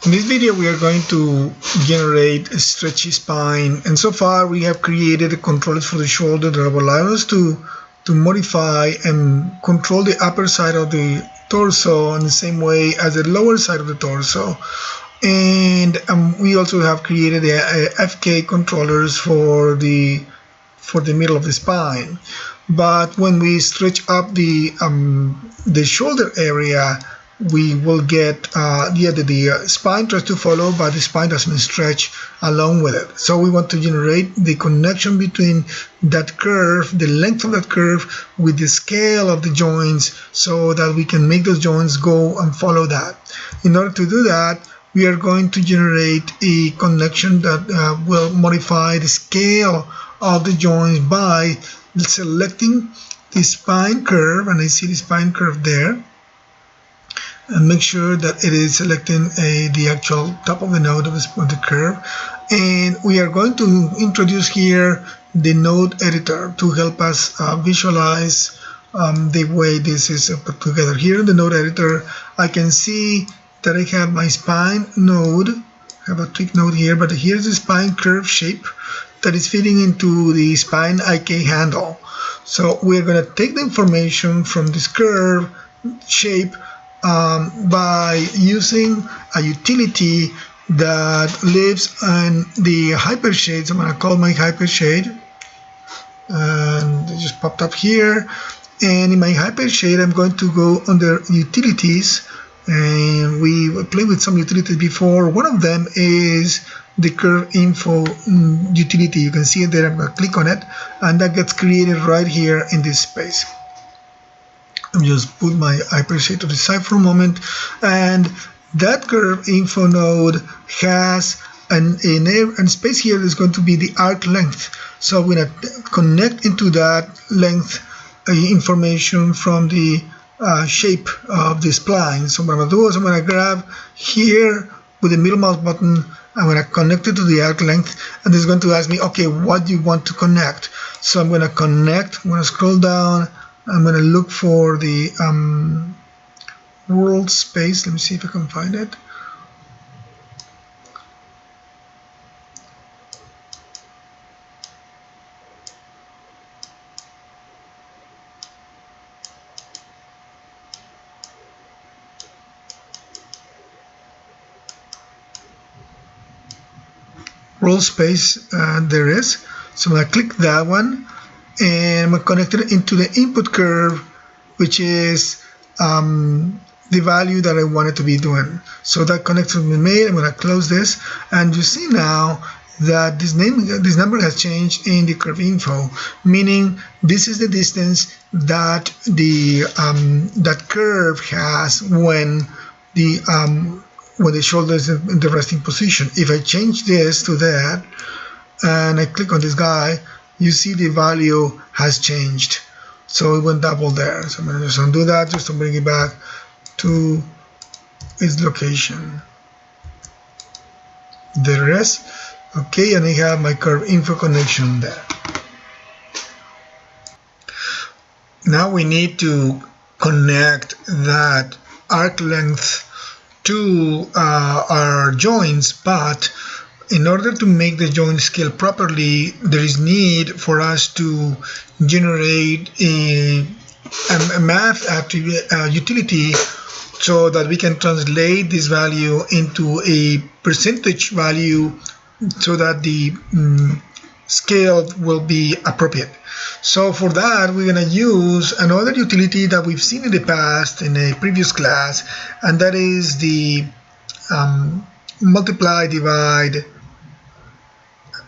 In this video we are going to generate a stretchy spine, and so far we have created the controllers for the shoulder that will allow us to modify and control the upper side of the torso in the same way as the lower side of the torso. And we also have created the FK controllers for the middle of the spine. But when we stretch up the shoulder area, we will get the spine tries to follow, but the spine doesn't stretch along with it. So we want to generate the connection between that curve, the length of that curve, with the scale of the joints, so that we can make those joints go and follow that. In order to do that, we are going to generate a connection that will modify the scale of the joints by selecting the spine curve, and I see the spine curve there, and make sure that it is selecting the actual top of the node of the curve. And we are going to introduce here the node editor to help us visualize the way this is put together. Here in the node editor, I can see that I have my spine node. I have a tweak node here, but here's the spine curve shape that is fitting into the spine IK handle. So we're going to take the information from this curve shape by using a utility that lives in the hypershade. So I'm going to call my hypershade, and it just popped up here. And in my hypershade, I'm going to go under utilities, and we played with some utilities before. One of them is the curve info utility. You can see it there. I'm going to click on it, and that gets created right here in this space. I'm just put my hypershade to the side for a moment, and that curve info node has an space here that's going to be the arc length. So I'm going to connect into that length information from the shape of the spline. So what I'm going to do is I'm going to grab here with the middle mouse button. I'm going to connect it to the arc length, and it's going to ask me, okay, what do you want to connect? So I'm going to connect. I'm going to scroll down. I'm going to look for the world space. Let me see if I can find it. World space, there is. So I'm going to click that one, and I'm going to connect it into the input curve, which is the value that I want it to be doing. So that connection has been made. I'm going to close this, and you see now that this number has changed in the curve info, meaning this is the distance that the that curve has when the shoulder is in the resting position. If I change this to that, and I click on this guy, you see the value has changed. So it went double there. So I'm going to just undo that just to bring it back to its location. There it is. Okay, and I have my curve info connection there. Now we need to connect that arc length to our joints, but in order to make the joint scale properly, there is need for us to generate a math utility so that we can translate this value into a percentage value so that the scale will be appropriate. So for that, we're going to use another utility that we've seen in the past in a previous class, and that is the multiply divide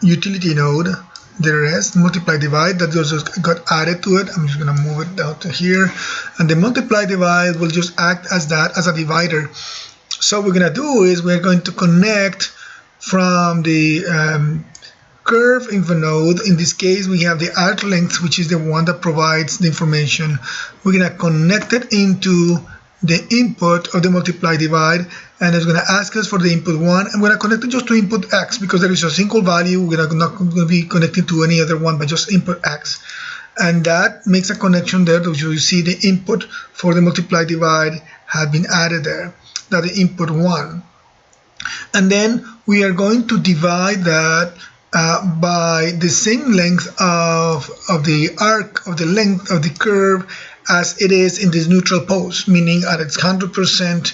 utility node. There it is, multiply divide, that just got added to it. I'm just going to move it down to here, and the multiply divide will just act as that, as a divider. So what we're going to do is we're going to connect from the curve info node. In this case, we have the arc length, which is the one that provides the information. We're going to connect it into the input of the multiply divide, and it's going to ask us for the input 1. I'm going to connect it just to input x because there is a single value. We're not going to be connected to any other one, but just input x. And that makes a connection there. So you see the input for the multiply divide had been added there. That the input 1. And then we are going to divide that by the same length of the arc, of the length of the curve as it is in this neutral pose, meaning at its 100%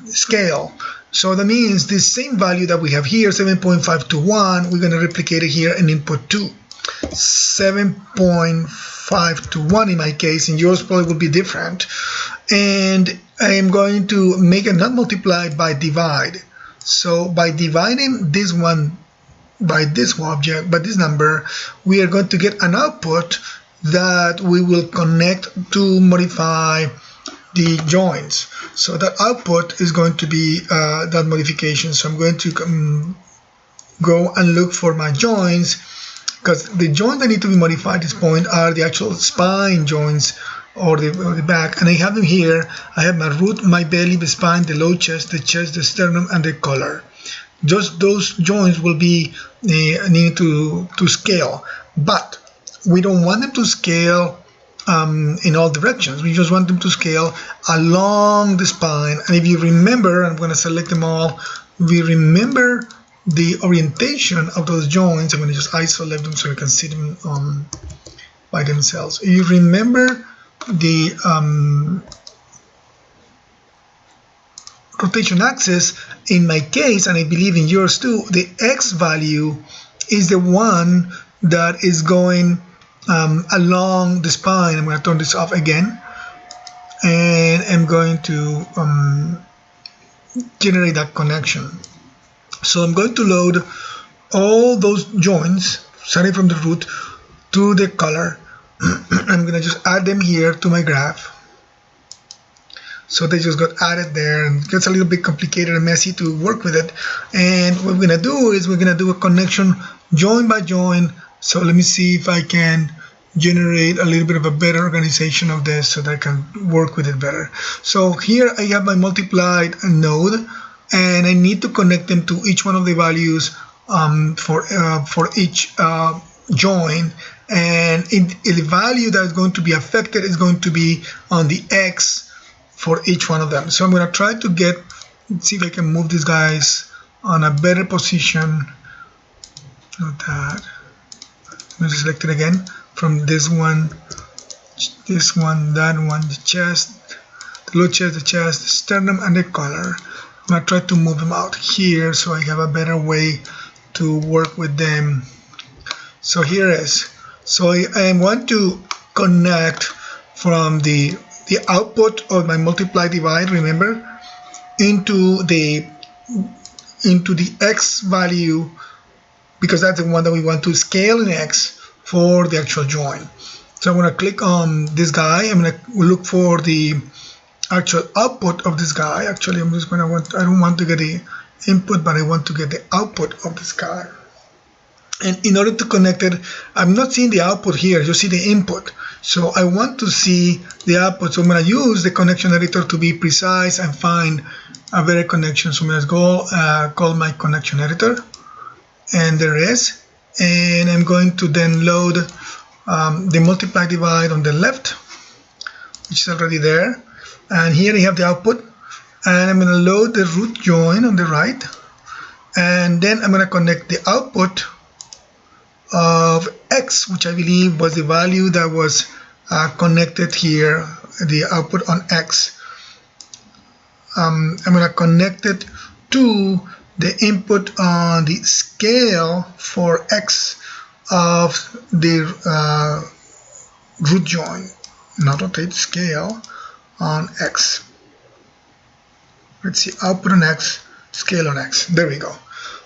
scale. So that means the same value that we have here, 7.5 to 1, we're going to replicate it here in input 2. 7.5 to 1 in my case, in yours probably will be different. And I am going to make it not multiply by divide. So by dividing this one by this object, by this number, we are going to get an output that we will connect to modify the joins. So that output is going to be that modification. So I'm going to go and look for my joins, because the joints that need to be modified at this point are the actual spine joints, or the back, and I have them here. I have my root, my belly, the spine, the low chest, the sternum, and the collar. Just those joints will be needed to scale, but we don't want them to scale in all directions. We just want them to scale along the spine. And if you remember, I'm going to select them all. We remember the orientation of those joints. I'm going to just isolate them so you can see them by themselves. If you remember the rotation axis, in my case, and I believe in yours too, the X value is the one that is going along the spine. I'm going to turn this off again, and I'm going to generate that connection. So I'm going to load all those joints, starting from the root to the collar. I'm going to just add them here to my graph. So they just got added there, and it gets a little bit complicated and messy to work with it. And what we're going to do is we're going to do a connection joint by joint. So let me see if I can generate a little bit of a better organization of this so that I can work with it better. So here I have my multiplied node, and I need to connect them to each one of the values for each join. And the value that is going to be affected is going to be on the X for each one of them. So I'm going to try to see if I can move these guys on a better position. Like that. I'm going to select it again from this one, that one, the chest, the low chest, the chest, the sternum, and the collar. I'm going to try to move them out here so I have a better way to work with them. So here it is. So I want to connect from the output of my multiply divide, remember, into the X value, because that's the one that we want to scale in X for the actual join. So I'm going to click on this guy. I'm going to look for the actual output of this guy. Actually, I'm just going to I don't want to get the input, but I want to get the output of this guy. And in order to connect it, I'm not seeing the output here, you see the input. So I want to see the output. So I'm going to use the connection editor to be precise and find a better connection. So I'm going to go call my connection editor, and there it is. And I'm going to then load the multiply divide on the left, which is already there. And here I have the output. And I'm going to load the root join on the right. And then I'm going to connect the output of X, which I believe was the value that was connected here, the output on X. I'm going to connect it to the input on the scale for X of the root join, not rotate, scale on X. Let's see, output on X, scale on X. There we go.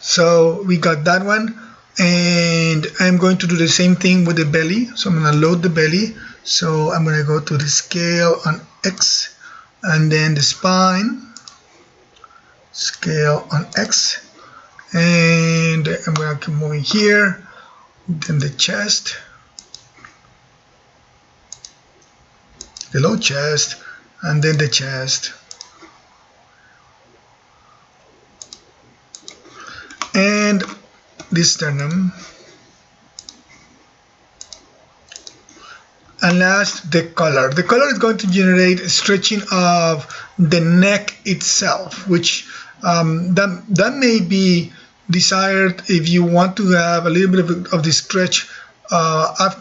So we got that one. And I'm going to do the same thing with the belly. So I'm going to load the belly. So I'm going to go to the scale on X, and then the spine, scale on X, and I'm going to keep moving here. Then the chest, the low chest, and then the chest. And the sternum, and last the collar. The collar is going to generate stretching of the neck itself, which That may be desired if you want to have a little bit of the stretch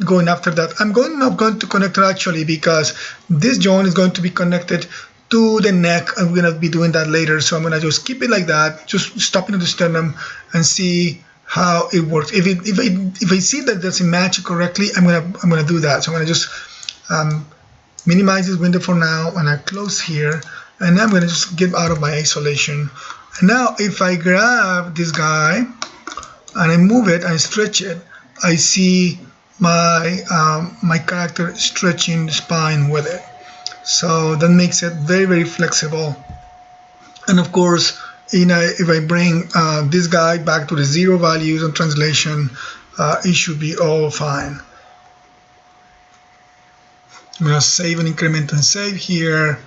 going after that. I'm not going to connect it actually, because this joint is going to be connected to the neck. I'm going to be doing that later, so I'm going to just keep it like that, just stopping at the sternum and see how it works. If I see that doesn't match correctly, I'm gonna do that. So I'm gonna just minimize this window for now, and I close here, and I'm gonna just get out of my isolation. And now if I grab this guy and I move it and stretch it, I see my character stretching the spine with it. So that makes it very, very flexible. And of course, if I bring this guy back to the 0 values on translation, it should be all fine. I'm going to save and increment and save here.